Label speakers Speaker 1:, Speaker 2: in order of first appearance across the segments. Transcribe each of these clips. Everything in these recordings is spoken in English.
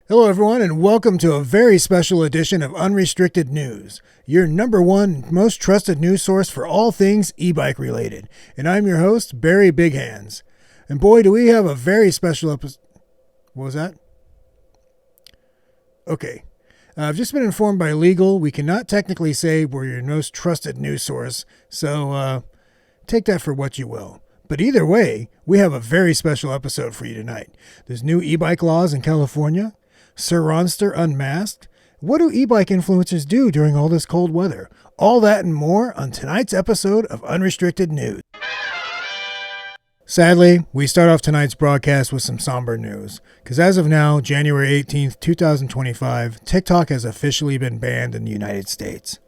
Speaker 1: Hello everyone and welcome to a very special edition of Unrestricted News, your number one most trusted news source for all things e-bike related. And I'm your host, Barry Big Hands. And boy, do we have a very special episode. What was that? Okay. I've just been informed by legal we cannot technically say we're your most trusted news source, so take that for what you will. But either way, we have a very special episode for you tonight. There's new e-bike laws in California. Surronster Un-Masked. What do e-bike influencers do during all this cold weather? All that and more on tonight's episode of Unrestricted News. Sadly, we start off tonight's broadcast with some somber news, because as of now, January 18th, 2025, TikTok has officially been banned in the United States.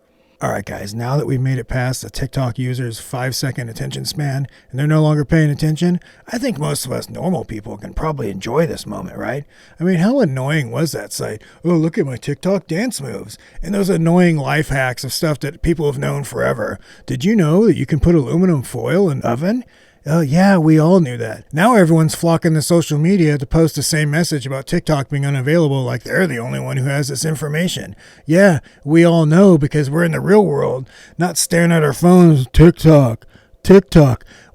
Speaker 1: Alright guys, now that we've made it past the TikTok user's 5-second attention span and they're no longer paying attention, I think most of us normal people can probably enjoy this moment, right? I mean, how annoying was that site? Oh, look at my TikTok dance moves. And those annoying life hacks of stuff that people have known forever. Did you know that you can put aluminum foil in an oven? Oh yeah, we all knew that. Now everyone's flocking to social media to post the same message about TikTok being unavailable like they're the only one who has this information. Yeah, we all know because we're in the real world, not staring at our phones. TikTok.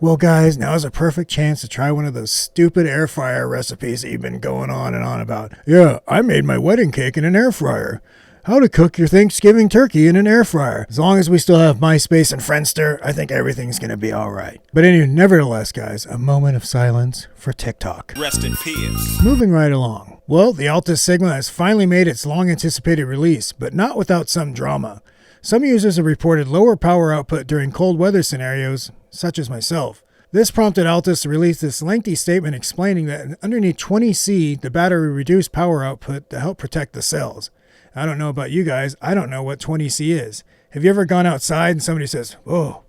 Speaker 1: Well guys, now's a perfect chance to try one of those stupid air fryer recipes that you've been going on and on about. Yeah, I made my wedding cake in an air fryer. How to cook your Thanksgiving turkey in an air fryer. As long as we still have MySpace and Friendster, I think everything's going to be all right. But anyway, nevertheless, guys, a moment of silence for TikTok.
Speaker 2: Rest in peace.
Speaker 1: Moving right along. Well, the Altis Sigma has finally made its long-anticipated release, but not without some drama. Some users have reported lower power output during cold weather scenarios, such as myself. This prompted Altis to release this lengthy statement explaining that underneath 20C, the battery reduced power output to help protect the cells. I don't know about you guys. I don't know what 20C is. Have you ever gone outside and somebody says, "Oh,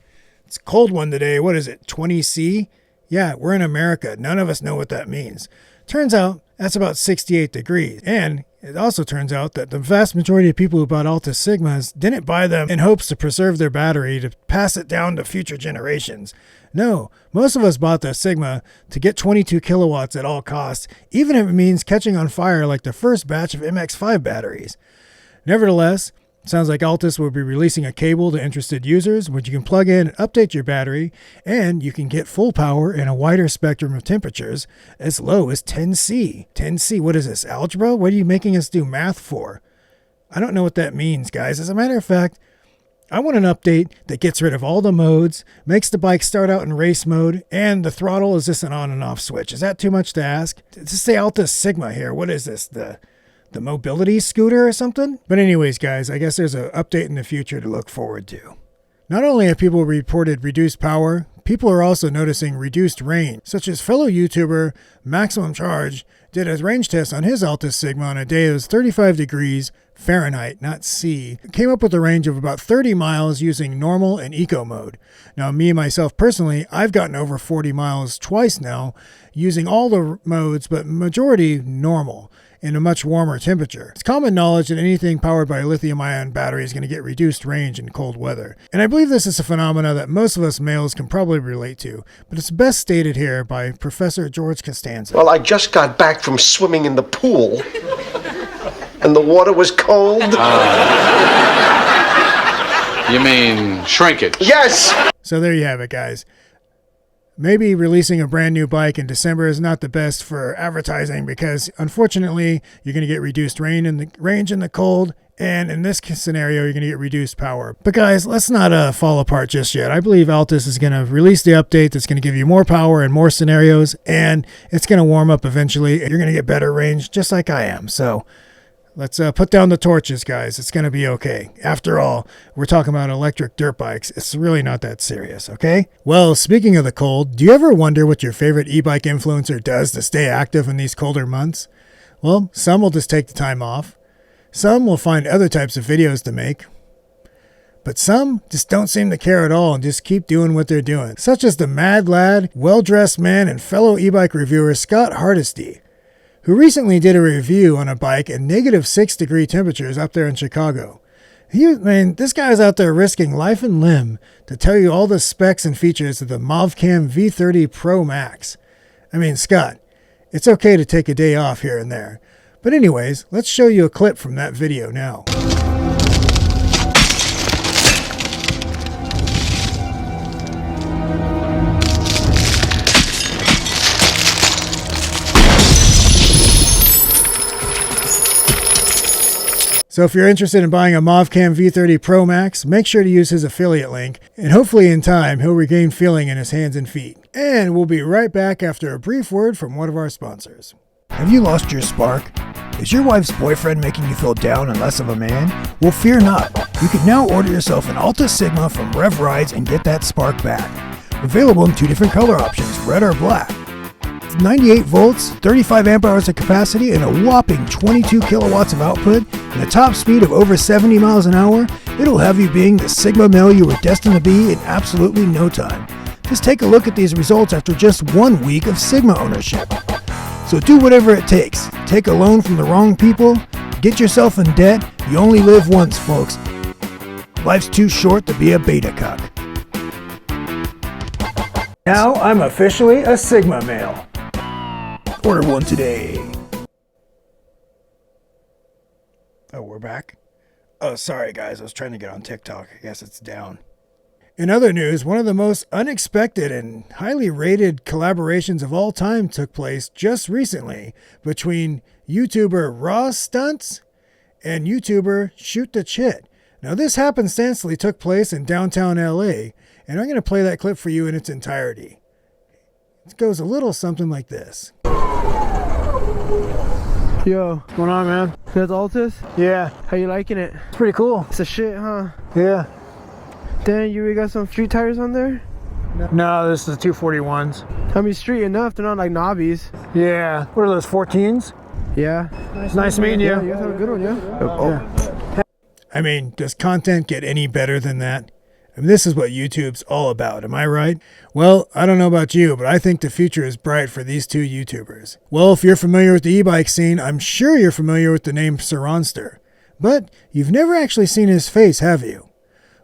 Speaker 1: it's a cold one today. What is it, 20C?" Yeah, we're in America. None of us know what that means. Turns out that's about 68 degrees. And it also turns out that the vast majority of people who bought Altis Sigmas didn't buy them in hopes to preserve their battery to pass it down to future generations. No, most of us bought the Sigma to get 22 kilowatts at all costs, even if it means catching on fire like the first batch of MX5 batteries. Nevertheless, it sounds like Altis will be releasing a cable to interested users which you can plug in and update your battery, and you can get full power in a wider spectrum of temperatures as low as 10C. 10C, what is this, algebra? What are you making us do math for? I don't know what that means, guys. As a matter of fact, I want an update that gets rid of all the modes, makes the bike start out in race mode, and the throttle is just an on and off switch. Is that too much to ask? This is the Altis Sigma here. What is this, the mobility scooter or something? But anyways, guys, I guess there's an update in the future to look forward to. Not only have people reported reduced power, people are also noticing reduced range, such as fellow YouTuber Maximum Charge did a range test on his Altis Sigma on a day that was 35 degrees Fahrenheit, not C. Came up with a range of about 30 miles using normal and eco mode. Now, me myself personally, I've gotten over 40 miles twice now using all the modes, but majority normal in a much warmer temperature. It's common knowledge that anything powered by a lithium-ion battery is going to get reduced range in cold weather. And I believe this is a phenomena that most of us males can probably relate to, but it's best stated here by Professor George Costanza.
Speaker 3: Well, I just got back from swimming in the pool, and the water was cold.
Speaker 4: You mean shrinkage?
Speaker 3: Yes!
Speaker 1: So there you have it, guys. Maybe releasing a brand new bike in December is not the best for advertising because, unfortunately, you're going to get reduced range in the cold, and in this scenario, you're going to get reduced power. But guys, let's not fall apart just yet. I believe Altis is going to release the update that's going to give you more power and more scenarios, and it's going to warm up eventually, and you're going to get better range just like I am. So let's put down the torches, guys. It's going to be okay. After all, we're talking about electric dirt bikes. It's really not that serious, okay? Well, speaking of the cold, do you ever wonder what your favorite e-bike influencer does to stay active in these colder months? Well, some will just take the time off. Some will find other types of videos to make. But some just don't seem to care at all and just keep doing what they're doing, such as the mad lad, well-dressed man, and fellow e-bike reviewer Scott Hardesty, who recently did a review on a bike at -6 degree temperatures up there in Chicago. This guy's out there risking life and limb to tell you all the specs and features of the Movcam V30 Pro Max. Scott, it's okay to take a day off here and there, But anyways, let's show you a clip from that video now. So if you're interested in buying a Movcam V30 Pro Max, make sure to use his affiliate link, and hopefully in time he'll regain feeling in his hands and feet. And we'll be right back after a brief word from one of our sponsors.
Speaker 2: Have you lost your spark? Is your wife's boyfriend making you feel down and less of a man? Well, fear not. You can now order yourself an Altis Sigma from Rev Rides and get that spark back. Available in 2 different color options, red or black. 98 volts, 35 amp hours of capacity, and a whopping 22 kilowatts of output, and a top speed of over 70 miles an hour, it'll have you being the Sigma male you were destined to be in absolutely no time. Just take a look at these results after just 1 week of Sigma ownership. So do whatever it takes. Take a loan from the wrong people, get yourself in debt. You only live once, folks. Life's too short to be a beta cuck.
Speaker 1: Now I'm officially a Sigma male.
Speaker 2: Order one today.
Speaker 1: Oh, we're back? Oh, sorry guys, I was trying to get on TikTok. I guess it's down. In other news, one of the most unexpected and highly rated collaborations of all time took place just recently between YouTuber Rawstuntz and YouTuber Chit. Now this happenstancely took place in downtown LA, and I'm going to play that clip for you in its entirety. It goes a little something like this.
Speaker 5: Yo, what's going on, man? That's Altis?
Speaker 1: Yeah,
Speaker 5: How you liking it?
Speaker 1: it's pretty cool.
Speaker 5: It's a shit, huh?
Speaker 1: Yeah.
Speaker 5: Dang, you really got some street tires on there?
Speaker 1: No, this is 241s.
Speaker 5: I mean, street enough, they're not like knobbies.
Speaker 1: Yeah. What are those, 14s?
Speaker 5: Yeah.
Speaker 1: Nice meeting you.
Speaker 5: Yeah, you guys have a good one, yeah?
Speaker 1: I mean, does content get any better than that? I mean, this is what YouTube's all about, am I right? Well, I don't know about you, but I think the future is bright for these two YouTubers. Well, if you're familiar with the e-bike scene, I'm sure you're familiar with the name Surronster. But you've never actually seen his face, have you?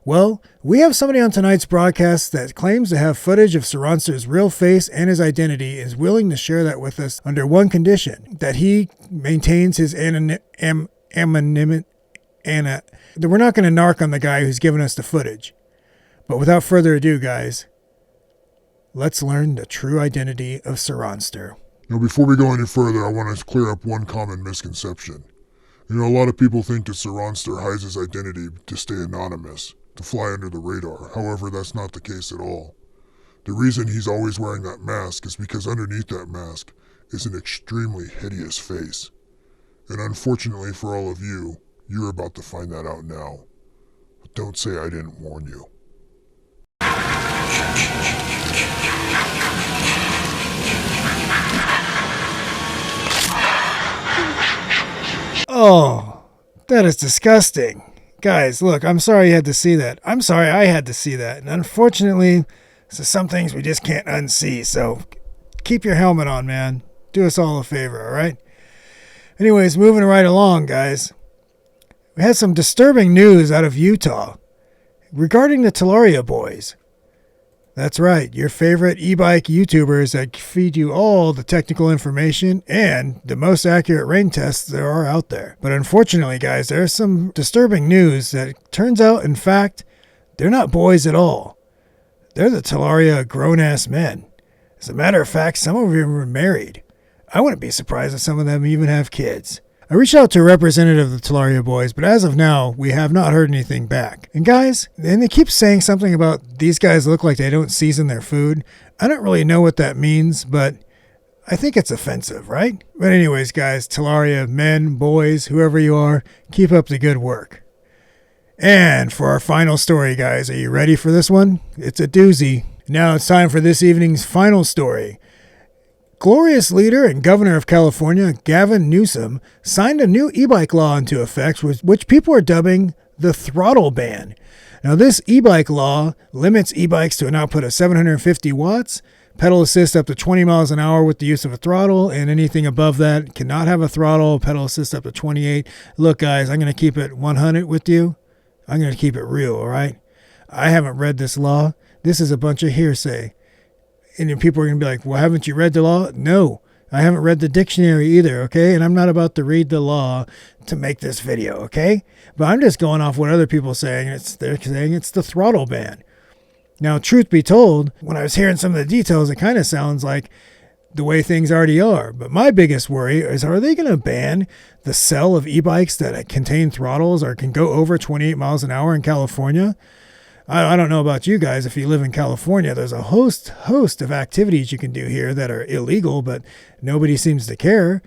Speaker 1: Well, we have somebody on tonight's broadcast that claims to have footage of Surronster's real face and his identity, is willing to share that with us under one condition, that he maintains his anonymity. We're not going to narc on the guy who's given us the footage. But without further ado, guys, let's learn the true identity of Surronster.
Speaker 6: Now, before we go any further, I want to clear up one common misconception. A lot of people think that Surronster hides his identity to stay anonymous, to fly under the radar. However, that's not the case at all. The reason he's always wearing that mask is because underneath that mask is an extremely hideous face. And unfortunately for all of you, you're about to find that out now. But don't say I didn't warn you.
Speaker 1: Oh, that is disgusting. Guys, look, I'm sorry you had to see that. I'm sorry I had to see that. And unfortunately, so some things we just can't unsee. So keep your helmet on, man. Do us all a favor, all right? Anyways, moving right along, guys. We had some disturbing news out of Utah regarding the Talaria Boys. That's right, your favorite e-bike YouTubers that feed you all the technical information and the most accurate rain tests there are out there. But unfortunately, guys, there's some disturbing news that it turns out, in fact, they're not boys at all. They're the Talaria grown-ass men. As a matter of fact, some of them are married. I wouldn't be surprised if some of them even have kids. I reached out to a representative of the Talaria Boys, but as of now, we have not heard anything back. And guys, and they keep saying something about these guys look like they don't season their food. I don't really know what that means, but I think it's offensive, right? But anyways, guys, Talaria, men, boys, whoever you are, keep up the good work. And for our final story, guys, are you ready for this one? It's a doozy. Now it's time for this evening's final story. Glorious leader and governor of California, Gavin Newsom, signed a new e-bike law into effect, which people are dubbing the Throttle ban. Now, this e-bike law limits e-bikes to an output of 750 watts, pedal assist up to 20 miles an hour with the use of a throttle, and anything above that cannot have a throttle, pedal assist up to 28. Look, guys, I'm going to keep it 100 with you. I'm going to keep it real, all right? I haven't read this law. This is a bunch of hearsay. And then people are going to be like, well, haven't you read the law? No, I haven't read the dictionary either, okay? And I'm not about to read the law to make this video, okay? But I'm just going off what other people are saying. They're saying it's the throttle ban. Now, truth be told, when I was hearing some of the details, it kind of sounds like the way things already are. But my biggest worry is, are they going to ban the sale of e-bikes that contain throttles or can go over 28 miles an hour in California? I don't know about you guys. If you live in California, there's a host of activities you can do here that are illegal, but nobody seems to care.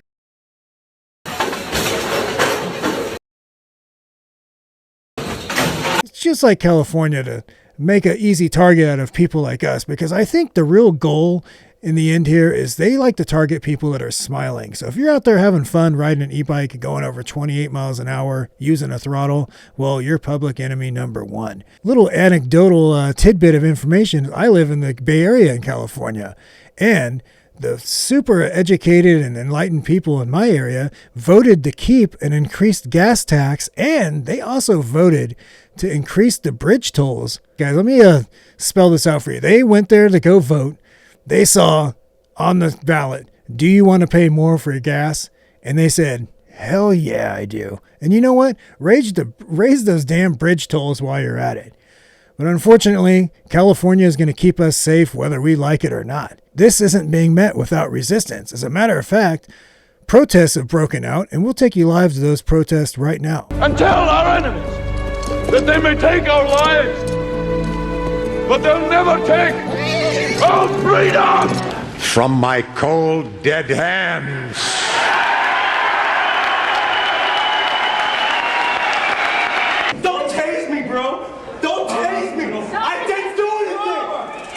Speaker 1: It's just like California to make an easy target out of people like us, because I think the real goal in the end here is they like to target people that are smiling. So if you're out there having fun riding an e-bike going over 28 miles an hour using a throttle, well, you're public enemy number one. Little anecdotal tidbit of information. I live in the Bay Area in California, and the super educated and enlightened people in my area voted to keep an increased gas tax, and they also voted to increase the bridge tolls. Guys, let me spell this out for you. They went there to go vote. They saw on the ballot, do you want to pay more for your gas? And they said, hell yeah, I do. And you know what? Raise those damn bridge tolls while you're at it. But unfortunately, California is going to keep us safe whether we like it or not. This isn't being met without resistance. As a matter of fact, protests have broken out, and we'll take you live to those protests right now.
Speaker 7: And tell our enemies that they may take our lives, but they'll never take our freedom
Speaker 8: from my cold, dead hands.
Speaker 7: Don't tase me, bro. Don't tase me. I didn't do anything.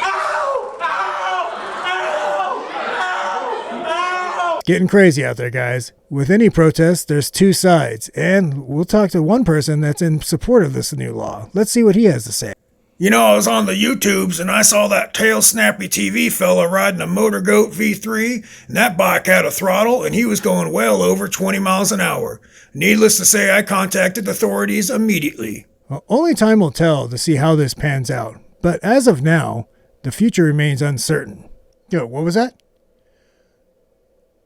Speaker 7: Ow! Ow! Ow! Ow! Ow!
Speaker 1: Getting crazy out there, guys. With any protest, there's two sides, and we'll talk to one person that's in support of this new law. Let's see what he has to say.
Speaker 2: You know, I was on the YouTubes and I saw that TailhappyTV fella riding a Motor Goat V3, and that bike had a throttle and he was going well over 20 miles an hour. Needless to say, I contacted authorities immediately.
Speaker 1: Well, only time will tell to see how this pans out. But as of now, the future remains uncertain. Yo, what was that?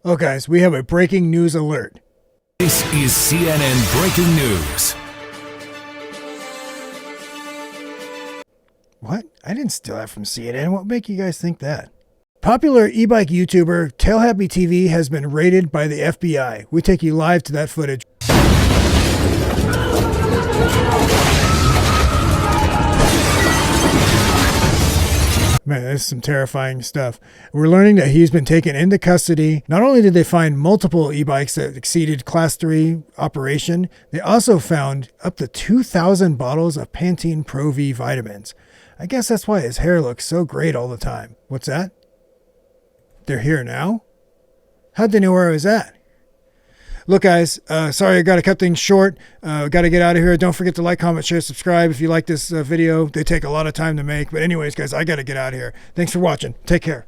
Speaker 1: Oh, guys, we have a breaking news alert.
Speaker 9: This is CNN Breaking News.
Speaker 1: What? I didn't steal that from CNN. What make you guys think that? Popular e-bike YouTuber TailhappyTV has been raided by the FBI. We take you live to that footage. Man, that's some terrifying stuff. We're learning that he's been taken into custody. Not only did they find multiple e-bikes that exceeded Class 3 operation, they also found up to 2,000 bottles of Pantene Pro V vitamins. I guess that's why his hair looks so great all the time. What's that? They're here now? How'd they know where I was at? Look, guys, sorry I got to cut things short. Got to get out of here. Don't forget to like, comment, share, subscribe if you like this video. They take a lot of time to make. But anyways, guys, I got to get out of here. Thanks for watching. Take care.